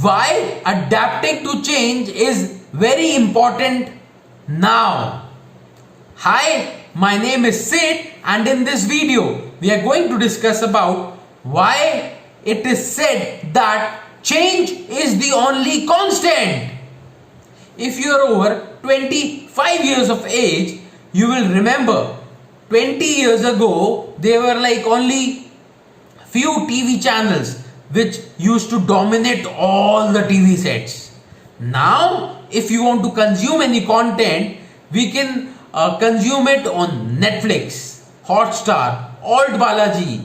why adapting to change is very important now. Hi, my name is Sid, and in this video we are going to discuss about why it is said that change is the only constant. If you are over 25 years of age, you will remember 20 years ago there were like only few TV channels which used to dominate all the TV sets. Now, if you want to consume any content, we can consume it on Netflix, Hotstar, Alt Balaji,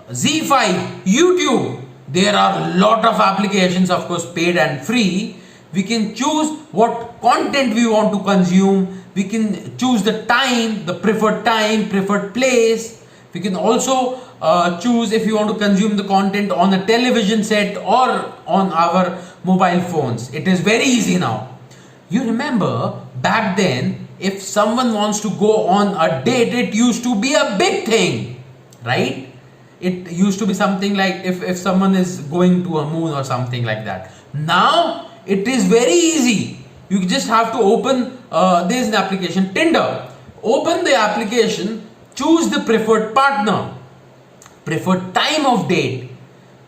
Z5, YouTube. There are a lot of applications, of course, paid and free. We can choose what content we want to consume. We can choose the time, preferred place. We can also choose if you want to consume the content on a television set or on our mobile phones. It is very easy now. You remember back then, if someone wants to go on a date, it used to be a big thing, right? It used to be something like if someone is going to a moon or something like that. Now it is very easy. You just have to open, there is an application, Tinder. Open the application, choose the preferred partner, preferred time of date,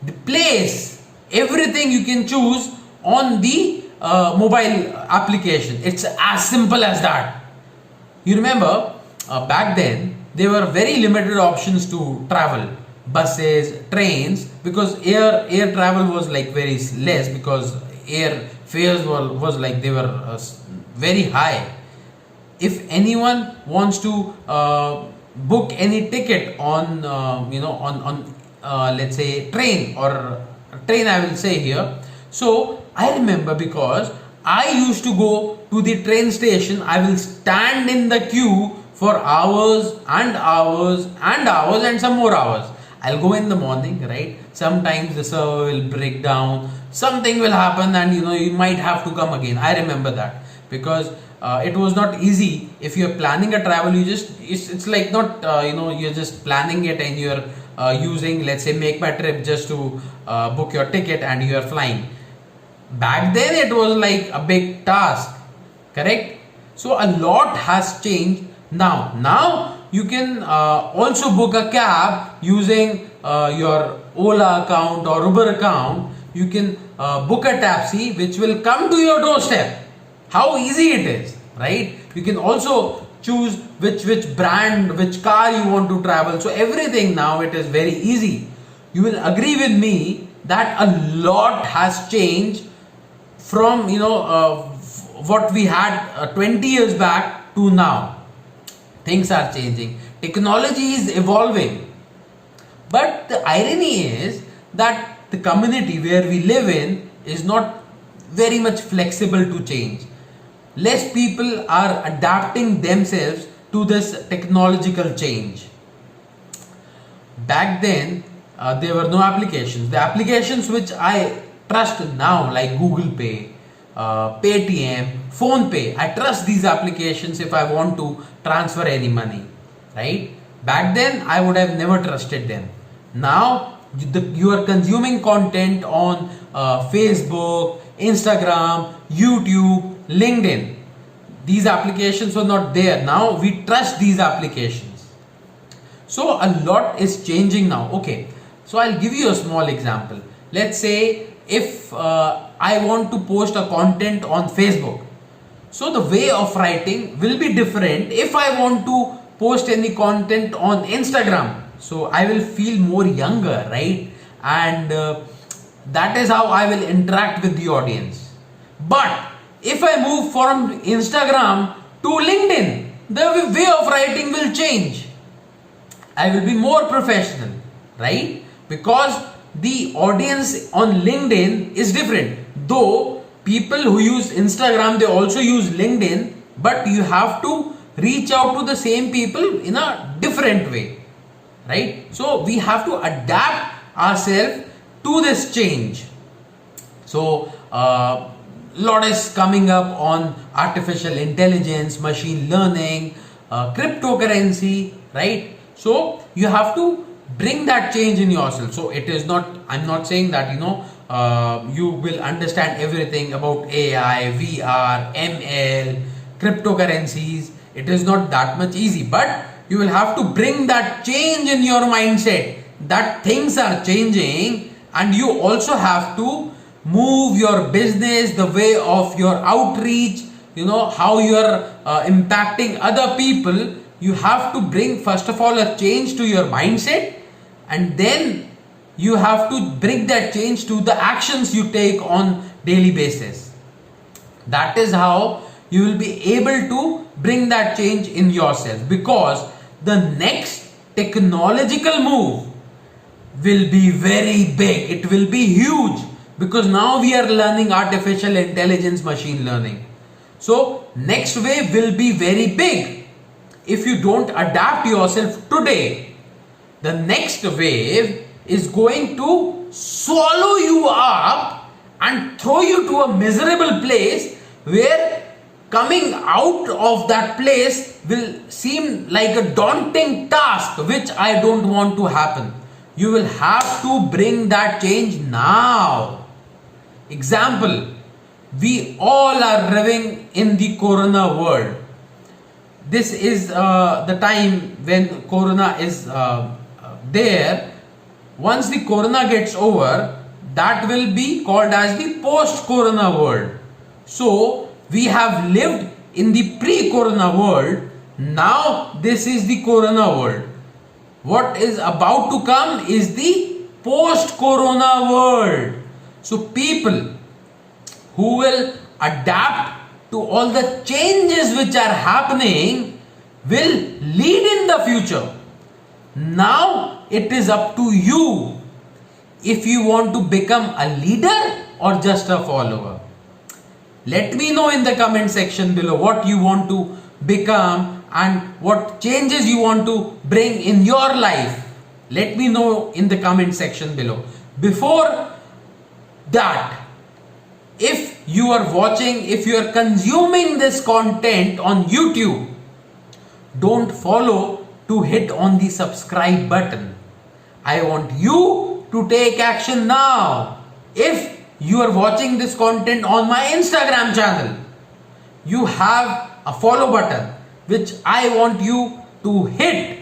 the place, everything you can choose on the mobile application. It's as simple as that. You remember back then there were very limited options to travel, buses, trains, because air travel was like very less, because air fares was like they were very high. If anyone wants to book any ticket on let's say train I will say here. So I remember, because I used to go to the train station, I will stand in the queue for hours and hours and hours and some more hours. I'll go in the morning, right? Sometimes the server will break down, something will happen, and you might have to come again. I remember that, because it was not easy. If you're planning a travel, it's like not you're just planning it and you're using, let's say, Make My Trip just to book your ticket and you're flying. Back then it was like a big task, correct? So a lot has changed now you can also book a cab using your Ola account or Uber account. You can book a taxi which will come to your doorstep. How easy it is, right? You can also choose which brand, which car you want to travel. So everything now, it is very easy. You will agree with me that a lot has changed from what we had 20 years back to now. Things are changing, technology is evolving, but the irony is that the community where we live in is not very much flexible to change. Less people are adapting themselves to this technological change. Back then there were no applications. The applications which I trust now, like Google Pay, Paytm, Phone Pay, I trust these applications if I want to transfer any money, right? Back then I would have never trusted them. Now you are consuming content on Facebook, Instagram, YouTube, LinkedIn. These applications were not there. Now we trust these applications. So a lot is changing now. Okay, so I'll give you a small example. Let's say if I want to post a content on Facebook, so the way of writing will be different if I want to post any content on Instagram. So I will feel more younger, right? And that is how I will interact with the audience. But if I move from Instagram to LinkedIn, the way of writing will change. I will be more professional, right? Because the audience on LinkedIn is different. Though people who use Instagram, they also use LinkedIn, but you have to reach out to the same people in a different way, right? So we have to adapt ourselves to this change. So lot is coming up on artificial intelligence, machine learning, cryptocurrency, right? So you have to bring that change in yourself. So it is not, I'm not saying that you will understand everything about AI, VR, ML, cryptocurrencies. It is not that much easy, but you will have to bring that change in your mindset that things are changing, and you also have to move your business, the way of your outreach, how you are impacting other people. You have to bring first of all a change to your mindset, and then you have to bring that change to the actions you take on daily basis. That is how you will be able to bring that change in yourself, because the next technological move will be very big. It will be huge, because now we are learning artificial intelligence, machine learning. So next wave will be very big. If you don't adapt yourself today, the next wave is going to swallow you up and throw you to a miserable place, where coming out of that place will seem like a daunting task, which I don't want to happen. You will have to bring that change now. Example, we all are living in the corona world. This is the time when corona is there. Once the corona gets over, that will be called as the post-corona world. So we have lived in the pre-corona world. Now this is the corona world. What is about to come is the post-corona world. So people who will adapt to all the changes which are happening will lead in the future. Now it is up to you if you want to become a leader or just a follower. Let me know in the comment section below what you want to become and what changes you want to bring in your life. Let me know in the comment section below. Before that, if you are watching, if you are consuming this content on YouTube, don't follow to hit on the subscribe button. I want you to take action now. If you are watching this content on my Instagram channel, you have a follow button which I want you to hit.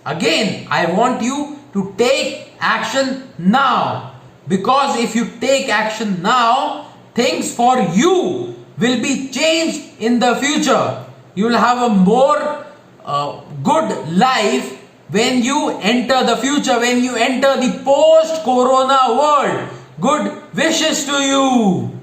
Again, I want you to take action now, because if you take action now, things for you will be changed in the future. You will have a more good life when you enter the future, when you enter the post-corona world. Good wishes to you.